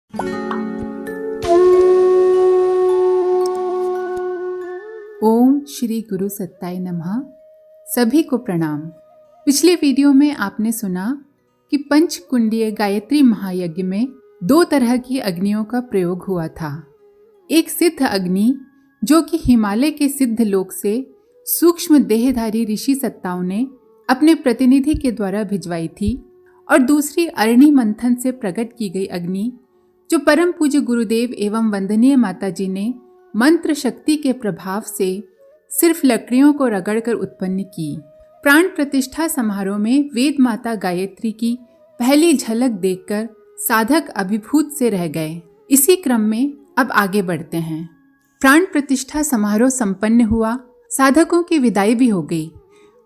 ओम श्री गुरु सत्ताय नमः। सभी को प्रणाम। पिछले वीडियो में आपने सुना कि पंचकुंडीय गायत्री महायज्ञ में 2 तरह की अग्नियों का प्रयोग हुआ था। एक सिद्ध अग्नि जो कि हिमालय के सिद्ध लोक से सूक्ष्म देहधारी ऋषि सत्ताओं ने अपने प्रतिनिधि के द्वारा भिजवाई थी, और दूसरी अरणी मंथन से प्रकट की गई अग्नि जो परम पूज्य गुरुदेव एवं वंदनीय माता जी ने मंत्र शक्ति के प्रभाव से सिर्फ लकड़ियों को रगड़कर उत्पन्न की। प्राण प्रतिष्ठा समारोह में वेद माता गायत्री की पहली झलक देखकर साधक अभिभूत से रह गए। इसी क्रम में अब आगे बढ़ते हैं। प्राण प्रतिष्ठा समारोह संपन्न हुआ, साधकों की विदाई भी हो गई।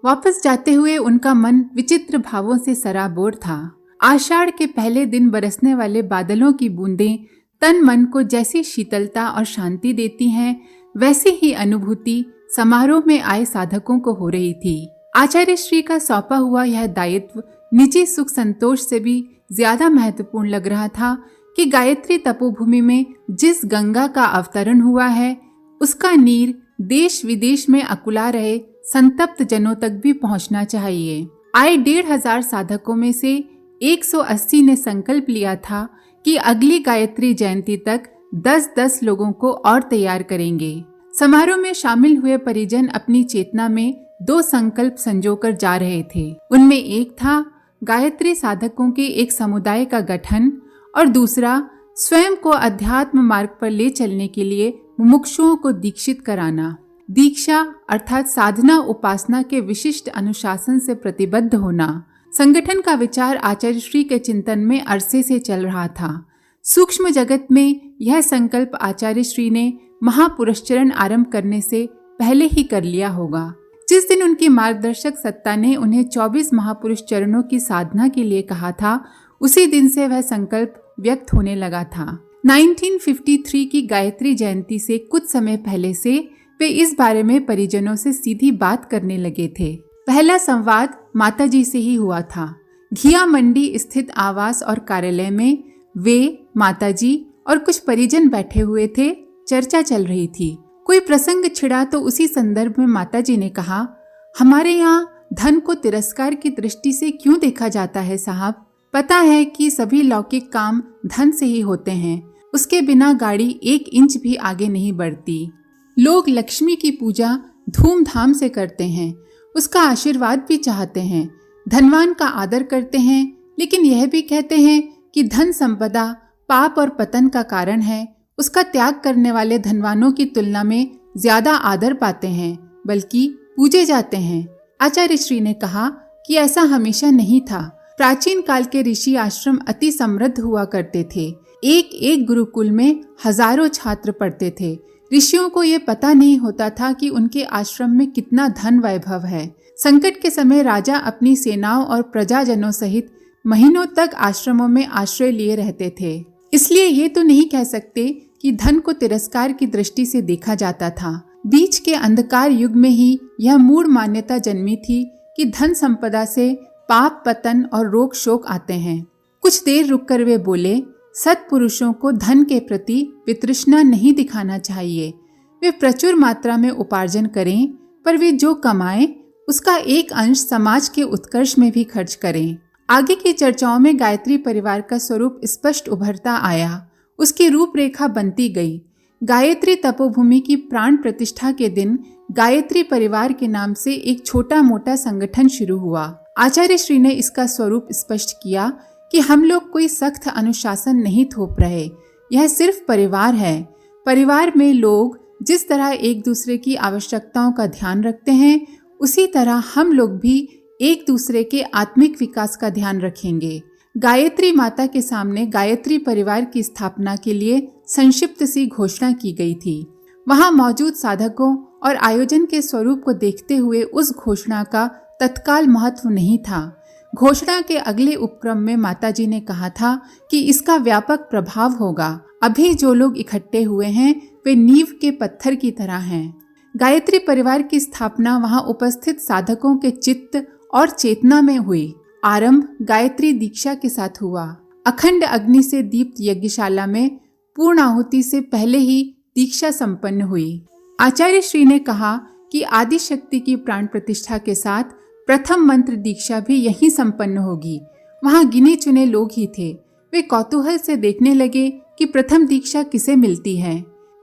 वापस जाते हुए उनका मन विचित्र भावों से सराबोर था। आषाढ़ के पहले दिन बरसने वाले बादलों की बूंदें तन मन को जैसी शीतलता और शांति देती हैं, वैसी ही अनुभूति समारोह में आए साधकों को हो रही थी। आचार्य श्री का सौंपा हुआ यह दायित्व निजी सुख संतोष से भी ज्यादा महत्वपूर्ण लग रहा था कि गायत्री तपोभूमि में जिस गंगा का अवतरण हुआ है, उसका नीर देश विदेश में अकुला रहे संतप्त जनों तक भी पहुंचना चाहिए। आए 1500 साधकों में से 180 ने संकल्प लिया था कि अगली गायत्री जयंती तक 10-10 लोगों को और तैयार करेंगे। समारोह में शामिल हुए परिजन अपनी चेतना में 2 संकल्प संजोकर जा रहे थे। उनमें एक था गायत्री साधकों के एक समुदाय का गठन, और दूसरा स्वयं को अध्यात्म मार्ग पर ले चलने के लिए मुमुक्षुओं को दीक्षित कराना। दीक्षा अर्थात साधना उपासना के विशिष्ट अनुशासन से प्रतिबद्ध होना। संगठन का विचार आचार्य श्री के चिंतन में अरसे से चल रहा था। सूक्ष्म जगत में यह संकल्प आचार्य श्री ने महापुरुषचरण आरंभ करने से पहले ही कर लिया होगा। जिस दिन उनकी मार्गदर्शक सत्ता ने उन्हें 24 महापुरुष चरणों की साधना के लिए कहा था, उसी दिन से वह संकल्प व्यक्त होने लगा था। 1953 की गायत्री जयंती से कुछ समय पहले से वे इस बारे में परिजनों से सीधी बात करने लगे थे। पहला संवाद माताजी से ही हुआ था। घिया मंडी स्थित आवास और कार्यालय में वे, माताजी और कुछ परिजन बैठे हुए थे। चर्चा चल रही थी। कोई प्रसंग छिड़ा तो उसी संदर्भ में माताजी ने कहा, हमारे यहाँ धन को तिरस्कार की दृष्टि से क्यों देखा जाता है साहब? पता है कि सभी लौकिक काम धन से ही होते हैं। उसके बिना गाड़ी 1 इंच भी आगे नहीं बढ़ती। लोग लक्ष्मी की पूजा धूमधाम से करते हैं, उसका आशीर्वाद भी चाहते हैं, धनवान का आदर करते हैं, लेकिन यह भी कहते हैं कि धन संपदा पाप और पतन का कारण है। उसका त्याग करने वाले धनवानों की तुलना में ज्यादा आदर पाते हैं, बल्कि पूजे जाते हैं। आचार्य श्री ने कहा कि ऐसा हमेशा नहीं था। प्राचीन काल के ऋषि आश्रम अति समृद्ध हुआ करते थे। एक एक गुरुकुल में हजारों छात्र पढ़ते थे। ऋषियों को ये पता नहीं होता था कि उनके आश्रम में कितना धन वैभव है। संकट के समय राजा अपनी सेनाओं और प्रजाजनों सहित महीनों तक आश्रमों में आश्रय लिए रहते थे। इसलिए ये तो नहीं कह सकते कि धन को तिरस्कार की दृष्टि से देखा जाता था। बीच के अंधकार युग में ही यह मूढ़ मान्यता जन्मी थी कि धन संपदा से पाप पतन और रोग शोक आते हैं। कुछ देर रुककर वे बोले, सत्पुरुषों को धन के प्रति वितृष्णा नहीं दिखाना चाहिए। वे प्रचुर मात्रा में उपार्जन करें, पर वे जो कमाएं उसका एक अंश समाज के उत्कर्ष में भी खर्च करें। आगे की चर्चाओं में गायत्री परिवार का स्वरूप स्पष्ट उभरता आया, उसकी रूपरेखा बनती गई। गायत्री तपोभूमि की प्राण प्रतिष्ठा के दिन गायत्री परिवार के नाम से एक छोटा मोटा संगठन शुरू हुआ। आचार्य श्री ने इसका स्वरूप स्पष्ट किया कि हम लोग कोई सख्त अनुशासन नहीं थोप रहे, यह सिर्फ परिवार है। परिवार में लोग जिस तरह एक दूसरे की आवश्यकताओं का ध्यान रखते हैं, उसी तरह हम लोग भी एक दूसरे के आत्मिक विकास का ध्यान रखेंगे। गायत्री माता के सामने गायत्री परिवार की स्थापना के लिए संक्षिप्त सी घोषणा की गई थी। वहां मौजूद साधकों और आयोजन के स्वरूप को देखते हुए उस घोषणा का तत्काल महत्व नहीं था। घोषणा के अगले उपक्रम में माताजी ने कहा था कि इसका व्यापक प्रभाव होगा। अभी जो लोग इकट्ठे हुए हैं वे नींव के पत्थर की तरह हैं। गायत्री परिवार की स्थापना वहां उपस्थित साधकों के चित्त और चेतना में हुई। आरंभ गायत्री दीक्षा के साथ हुआ। अखंड अग्नि से दीप्त यज्ञशाला में पूर्ण आहुति से पहले ही दीक्षा संपन्न हुई। आचार्य श्री ने कहा कि आदि शक्ति की प्राण प्रतिष्ठा के साथ प्रथम मंत्र दीक्षा भी यहीं संपन्न होगी। वहां गिने चुने लोग ही थे। वे कौतूहल से देखने लगे कि प्रथम दीक्षा किसे मिलती है।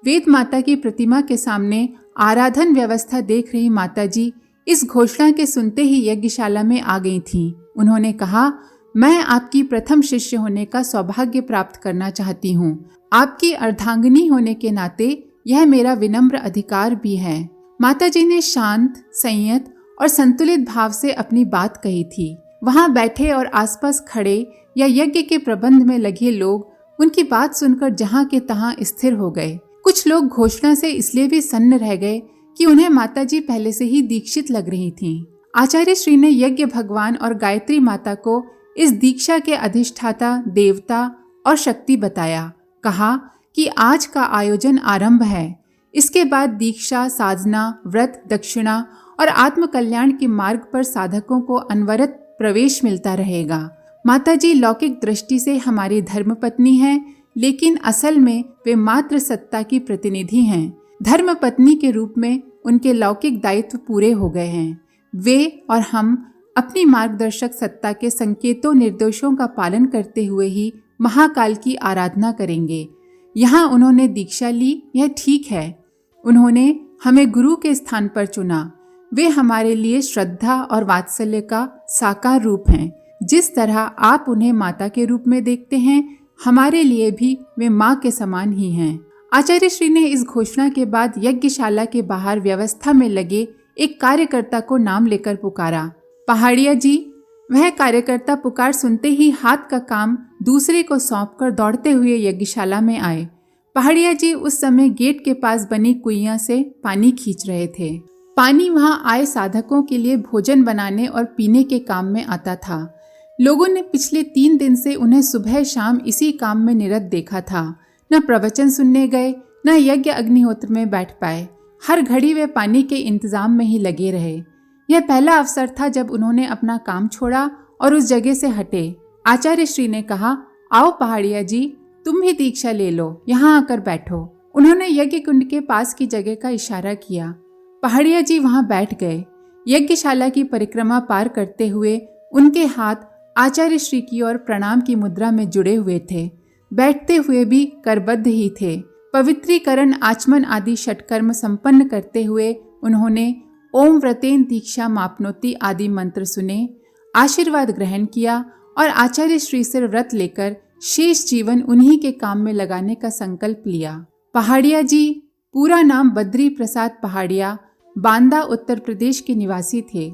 वेद माता की प्रतिमा के सामने आराधन व्यवस्था देख रही माताजी इस घोषणा के सुनते ही यज्ञशाला में आ गई थीं। उन्होंने कहा, मैं आपकी प्रथम शिष्य होने का सौभाग्य प्राप्त करना चाहती हूँ। आपकी अर्धांगिनी होने के नाते यह मेरा विनम्र अधिकार भी है। माताजी ने शांत, संयत और संतुलित भाव से अपनी बात कही थी। वहां बैठे और आसपास खड़े या यज्ञ के प्रबंध में लगे लोग उनकी बात सुनकर जहां के तहां स्थिर हो गए। कुछ लोग घोषणा से इसलिए भी सन्न रह गए कि उन्हें माताजी पहले से ही दीक्षित लग रही थीं। आचार्य श्री ने यज्ञ भगवान और गायत्री माता को इस दीक्षा के अधिष्ठाता, देवता और शक्ति बताया। कहा कि आज का आयोजन आरंभ है। इसके बाद दीक्षा, साधना, व्रत, दक्षिणा और आत्म कल्याण के मार्ग पर साधकों को अनवरत प्रवेश मिलता रहेगा। माताजी लौकिक दृष्टि से हमारी धर्मपत्नी हैं, लेकिन असल में वे मात्र सत्ता की प्रतिनिधि हैं। धर्मपत्नी के रूप में उनके लौकिक दायित्व पूरे हो गए हैं। वे और हम अपनी मार्गदर्शक सत्ता के संकेतों, निर्देशों का पालन करते हुए ही महाकाल की आराधना करेंगे। यहाँ उन्होंने दीक्षा ली, यह ठीक है। उन्होंने हमें गुरु के स्थान पर चुना। वे हमारे लिए श्रद्धा और वात्सल्य का साकार रूप हैं। जिस तरह आप उन्हें माता के रूप में देखते हैं, हमारे लिए भी वे माँ के समान ही हैं। आचार्य श्री ने इस घोषणा के बाद यज्ञशाला के बाहर व्यवस्था में लगे एक कार्यकर्ता को नाम लेकर पुकारा, पहाड़िया जी। वह कार्यकर्ता पुकार सुनते ही हाथ का काम दूसरे को सौंपकर दौड़ते हुए यज्ञशाला में आए। पहाड़िया जी उस समय गेट के पास बनी कुइयां से पानी खींच रहे थे। पानी वहां आए साधकों के लिए भोजन बनाने और पीने के काम में आता था। लोगों ने पिछले 3 दिन से उन्हें सुबह शाम इसी काम में निरत देखा था। न प्रवचन सुनने गए, न यज्ञ अग्निहोत्र में बैठ पाए। हर घड़ी वे पानी के इंतजाम में ही लगे रहे। यह पहला अवसर था जब उन्होंने अपना काम छोड़ा और उस जगह से हटे। आचार्य श्री ने कहा, आओ पहाड़िया जी, तुम भी दीक्षा ले लो, यहाँ आकर बैठो। उन्होंने यज्ञ कुंड के पास की जगह का इशारा किया। पहाड़िया जी वहां बैठ गए। यज्ञशाला की परिक्रमा पार करते हुए उनके हाथ आचार्य श्री की ओर प्रणाम की मुद्रा में जुड़े हुए थे। बैठते हुए भी करबद्ध ही थे। पवित्रीकरण, आचमन आदि षटकर्म संपन्न करते हुए उन्होंने ओम व्रतेन दीक्षा मापनोति आदि मंत्र सुने, आशीर्वाद ग्रहण किया और आचार्य श्री से व्रत लेकर शेष जीवन उन्हीं के काम में लगाने का संकल्प लिया। पहाड़िया जी, पूरा नाम बद्री प्रसाद पहाड़िया, बांदा उत्तर प्रदेश के निवासी थे।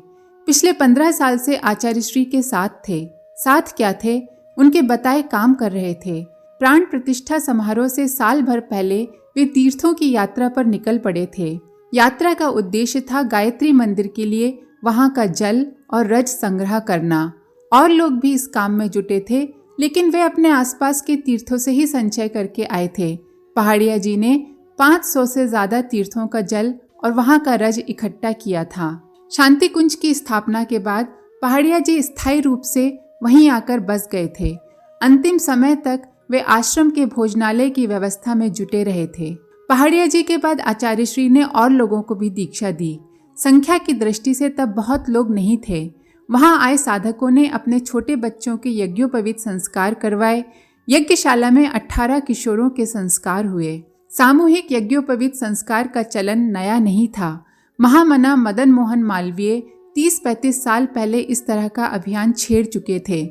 पिछले 15 साल से आचार्य श्री के साथ थे। साथ क्या थे, उनके बताए काम कर रहे थे। प्राण प्रतिष्ठा समारोह से साल भर पहले वे तीर्थों की यात्रा पर निकल पड़े थे। यात्रा का उद्देश्य था गायत्री मंदिर के लिए वहां का जल और रज संग्रह करना। और लोग भी इस काम में जुटे थे, लेकिन वे अपने आसपास के तीर्थों से ही संचय करके आए थे। पहाड़िया जी ने 500 से ज्यादा तीर्थों का जल और वहां का रज इकट्ठा किया था। शांति कुंज की स्थापना के बाद पहाड़िया जी स्थायी रूप से वहीं आकर बस गए थे। अंतिम समय तक वे आश्रम के भोजनालय की व्यवस्था में जुटे रहे थे। पहाड़िया जी के बाद आचार्य श्री ने और लोगों को भी दीक्षा दी। संख्या की दृष्टि से तब बहुत लोग नहीं थे। वहां आए साधकों ने अपने छोटे बच्चों के यज्ञोपवीत संस्कार करवाए। यज्ञशाला में 18 किशोरों के संस्कार हुए। सामूहिक यज्ञोपवीत संस्कार का चलन नया नहीं था। महामना मदन मोहन मालवीय 30-35 साल पहले इस तरह का अभियान छेड़ चुके थे।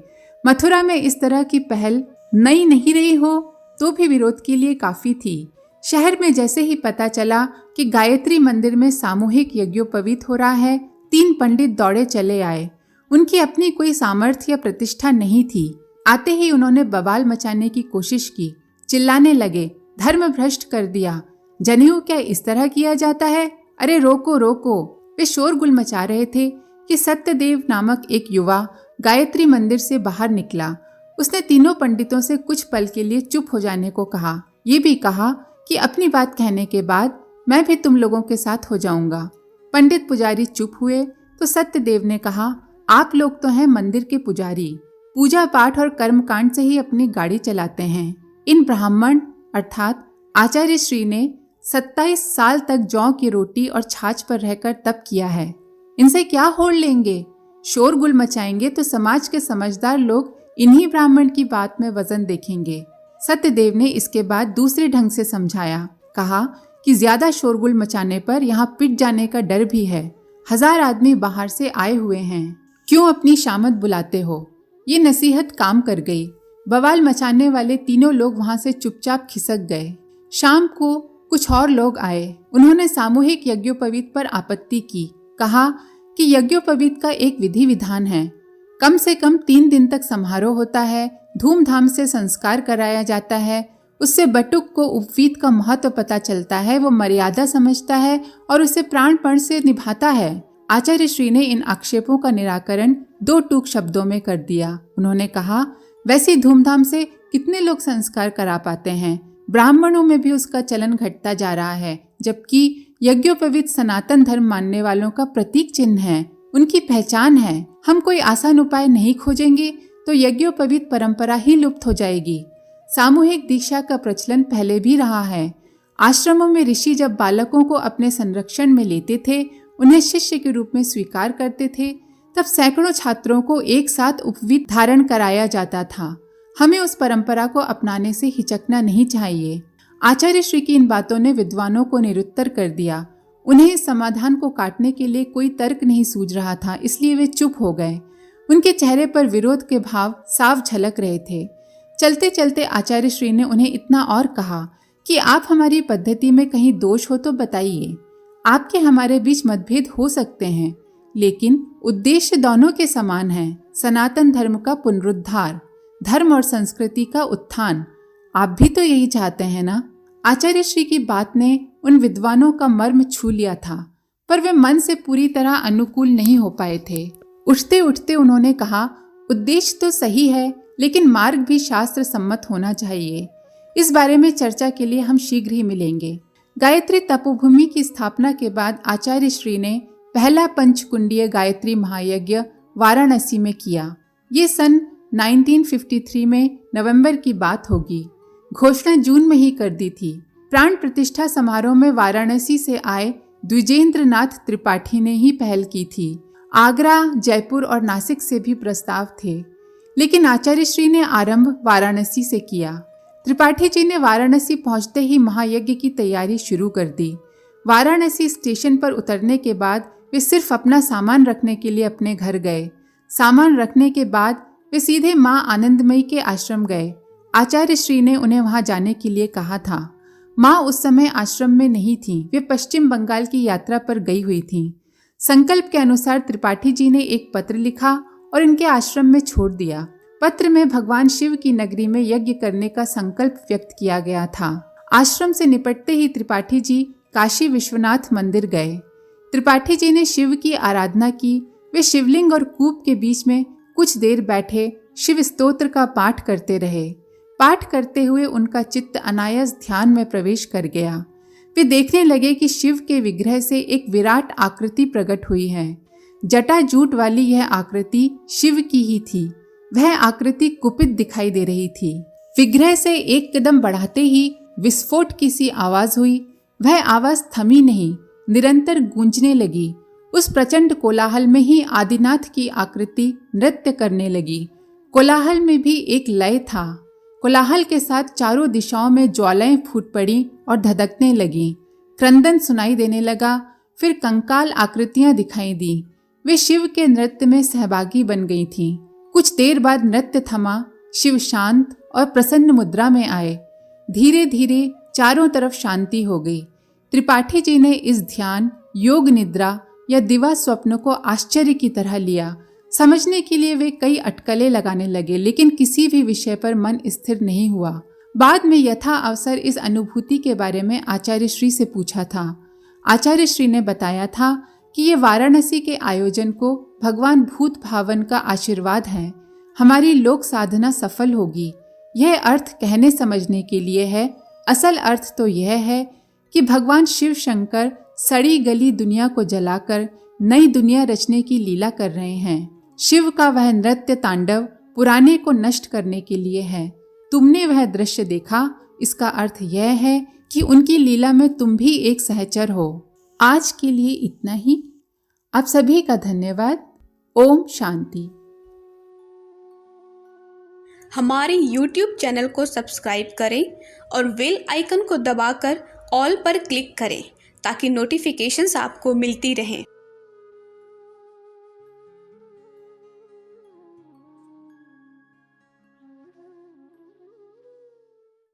मथुरा में इस तरह की पहल नई नहीं रही हो तो भी विरोध के लिए काफी थी। शहर में जैसे ही पता चला कि गायत्री मंदिर में सामूहिक यज्ञोपवीत हो रहा है, 3 पंडित दौड़े चले आए। उनकी अपनी कोई सामर्थ्य या प्रतिष्ठा नहीं थी। आते ही उन्होंने बवाल मचाने की कोशिश की। चिल्लाने लगे, धर्म भ्रष्ट कर दिया, जनेऊ क्या इस तरह किया जाता है? अरे रोको रोको। वे शोरगुल मचा रहे थे कि सत्यदेव नामक एक युवा गायत्री मंदिर से बाहर निकला। उसने तीनों पंडितों से कुछ पल के लिए चुप हो जाने को कहा। ये भी कहा कि अपनी बात कहने के बाद मैं भी तुम लोगों के साथ हो जाऊंगा। पंडित पुजारी चुप हुए तो सत्यदेव ने कहा, आप लोग तो हैं मंदिर के पुजारी, पूजा पाठ और कर्मकांड से ही अपनी गाड़ी चलाते हैं। इन ब्राह्मण अर्थात आचार्य श्री ने 27 साल तक जौ की रोटी और छाछ पर रहकर तप किया है। इनसे क्या होड़ लेंगे? शोरगुल मचाएंगे तो समाज के समझदार लोग इन्हीं ब्राह्मण की बात में वजन देखेंगे। सत्यदेव ने इसके बाद दूसरे ढंग से समझाया, कहा कि ज्यादा शोरगुल मचाने पर यहाँ पिट जाने का डर भी है। 1000 आदमी बाहर से आए हुए हैं, क्यों अपनी शामत बुलाते हो? ये नसीहत काम कर गई। बवाल मचाने वाले तीनों लोग वहां से चुपचाप खिसक गए। शाम को कुछ और लोग आए। उन्होंने सामूहिक यज्ञोपवीत पर आपत्ति की। कहा कि यज्ञोपवीत का एक विधि विधान है, कम से कम 3 दिन तक समारोह होता है, धूमधाम से संस्कार कराया जाता है। उससे बटुक को उपवीत का महत्व पता चलता है, वो मर्यादा समझता है और उसे प्राणपण से निभाता है। आचार्य श्री ने इन आक्षेपों का निराकरण 2 टूक शब्दों में कर दिया। उन्होंने कहा, वैसी धूमधाम से कितने लोग संस्कार करा पाते हैं? ब्राह्मणों में भी उसका चलन घटता जा रहा है, जबकि यज्ञोपवीत सनातन धर्म मानने वालों का प्रतीक चिन्ह है, उनकी पहचान है। हम कोई आसान उपाय नहीं खोजेंगे तो यज्ञोपवीत परंपरा ही लुप्त हो जाएगी। सामूहिक दीक्षा का प्रचलन पहले भी रहा है। आश्रमों में ऋषि जब बालकों को अपने संरक्षण में लेते थे, उन्हें शिष्य के रूप में स्वीकार करते थे, तब सैकड़ों छात्रों को एक साथ उपवीत धारण कराया जाता था। हमें उस परंपरा को अपनाने से हिचकना नहीं चाहिए। आचार्य श्री की इन बातों ने विद्वानों को निरुत्तर कर दिया। उन्हें इस समाधान को काटने के लिए कोई तर्क नहीं सूझ रहा था, इसलिए वे चुप हो गए। उनके चेहरे पर विरोध के भाव साफ झलक रहे थे। चलते चलते आचार्य श्री ने उन्हें इतना और कहा कि आप हमारी पद्धति में कहीं दोष हो तो बताइए। आपके हमारे बीच मतभेद हो सकते हैं, लेकिन उद्देश्य दोनों के समान है, सनातन धर्म का पुनरुद्धार, धर्म और संस्कृति का उत्थान। आप भी तो यही चाहते हैं ना? आचार्य श्री की बात ने उन विद्वानों का मर्म छू लिया था, पर वे मन से पूरी तरह अनुकूल नहीं हो पाए थे। उठते उठते उन्होंने कहा, उद्देश्य तो सही है, लेकिन मार्ग भी शास्त्र सम्मत होना चाहिए। इस बारे में चर्चा के लिए हम शीघ्र ही मिलेंगे। गायत्री तपोभूमि की स्थापना के बाद आचार्य श्री ने पहला पंचकुंडीय गायत्री महायज्ञ वाराणसी में किया। ये सन 1953 में नवंबर की बात होगी। घोषणा जून में ही कर दी थी। प्राण प्रतिष्ठा समारोह में वाराणसी से आए द्विजेंद्र नाथ त्रिपाठी ने ही पहल की थी। आगरा, जयपुर और नासिक से भी प्रस्ताव थे, लेकिन आचार्य श्री ने आरंभ वाराणसी से किया। त्रिपाठी जी ने वाराणसी पहुंचते ही महायज्ञ की तैयारी शुरू कर दी। वाराणसी स्टेशन पर उतरने के बाद वे सिर्फ अपना सामान रखने के लिए अपने घर गए। सामान रखने के बाद वे सीधे मां आनंदमयी के आश्रम गए। आचार्य श्री ने उन्हें वहां जाने के लिए कहा था। मां उस समय आश्रम में नहीं थीं, वे पश्चिम बंगाल की यात्रा पर गई हुई थीं। संकल्प के अनुसार त्रिपाठी जी ने एक पत्र लिखा और इनके आश्रम में छोड़ दिया। पत्र में भगवान शिव की नगरी में यज्ञ करने का संकल्प व्यक्त किया गया था। आश्रम से निपटते ही त्रिपाठी जी काशी विश्वनाथ मंदिर गए। त्रिपाठी जी ने शिव की आराधना की। वे शिवलिंग और कूप के बीच में कुछ देर बैठे शिव स्तोत्र का पाठ करते रहे। पाठ करते हुए उनका चित्त अनायास ध्यान में प्रवेश कर गया। वे देखने लगे कि शिव के विग्रह से एक विराट आकृति प्रकट हुई है। जटा जूट वाली यह आकृति शिव की ही थी। वह आकृति कुपित दिखाई दे रही थी। विग्रह से एक कदम बढ़ाते ही विस्फोट की सी आवाज हुई। वह आवाज थमी नहीं, निरंतर गूंजने लगी। उस प्रचंड कोलाहल में ही आदिनाथ की आकृति नृत्य करने लगी। कोलाहल में भी एक लय था। कोलाहल के साथ चारों दिशाओं में ज्वालाएं फूट पड़ी और धधकने लगी। क्रंदन सुनाई देने लगा। फिर कंकाल आकृतियां दिखाई दी। वे शिव के नृत्य में सहभागी बन गई थीं। कुछ देर बाद नृत्य थमा। शिव शांत और प्रसन्न मुद्रा में आए। धीरे धीरे चारों तरफ शांति हो गई। त्रिपाठी जी ने इस ध्यान, योग निद्रा या दिवा स्वप्न को आश्चर्य की तरह लिया। समझने के लिए वे कई अटकलें लगाने लगे, लेकिन किसी भी विषय पर मन स्थिर नहीं हुआ। बाद में यथा अवसर इस अनुभूति के बारे में आचार्य श्री से पूछा था। आचार्य श्री ने बताया था कि ये वाराणसी के आयोजन को भगवान भूत भावन का आशीर्वाद है। हमारी लोक साधना सफल होगी। यह अर्थ कहने समझने के लिए है। असल अर्थ तो यह है कि भगवान शिव शंकर सड़ी गली दुनिया को जलाकर नई दुनिया रचने की लीला कर रहे हैं। शिव का वह नृत्य तांडव पुराने को नष्ट करने के लिए है। तुमने वह दृश्य देखा, इसका अर्थ यह है कि उनकी लीला में तुम भी एक सहचर हो। आज के लिए इतना ही। आप सभी का धन्यवाद। ओम शांति। हमारे YouTube चैनल को सब्सक्राइब करें और बेल आइकन को दबाकर ऑल पर क्लिक करें ताकि नोटिफिकेशंस आपको मिलती रहें।